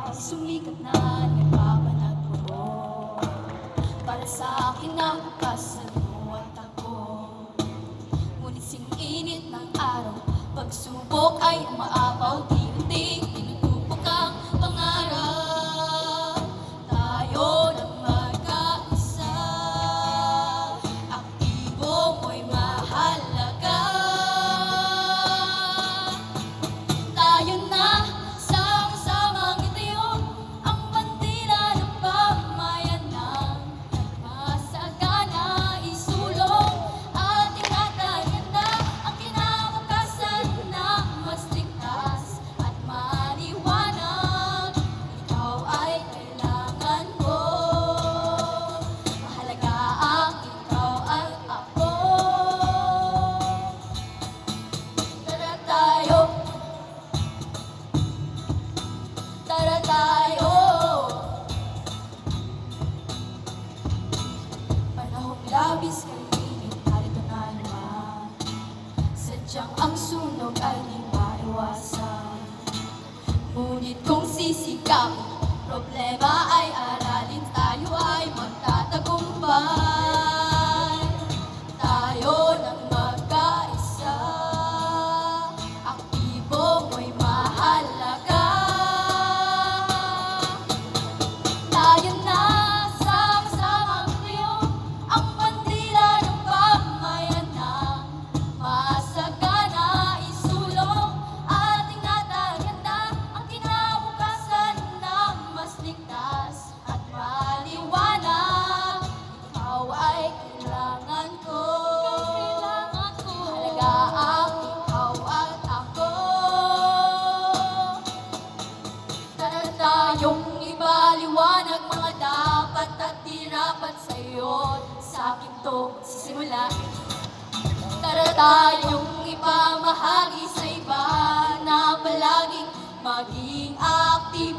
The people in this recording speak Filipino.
Sumikat na nagbabanat mo para sa akin ang bukas mo at ako. Ngunit sing-init ng araw, pagsubok ay umaapaw, di-unting tinutupok ang pangarap. Tayo ng magkaisa, aktibo mo'y mahalaga. Tayo na sama-samang itayo ang bandila ng pamayanan, masagana isulong ating ataganda, ang kinabukasan na mas ligtas at maliwanag. Ikaw ay kailangan ko, mahalaga ang ikaw at ako. Tara tayo, tara tayo. Panahong labis kainit, narito na naman. Sadyang ang sunog ay di maiwasan. Ngunit kung sisikapin, problema ay aralin, tayo ay magtatagumpay. Tayo ng magkaisa, aktibo mo'y mahalaga. Tayo na sama-samang itayo ang bandila ng pamayanan, masagana isulong ating nataganda, ang kinabukasan na mas ligtas at maliwanag. Ikaw ay kailangan ko, mahalaga ang ikaw at ako. Tara tayong ibaliwanag mga dapat at di dapat sa'yo, sa akin to sisimula. Tara tayong ipamahagi sa iba na palaging maging aktibo.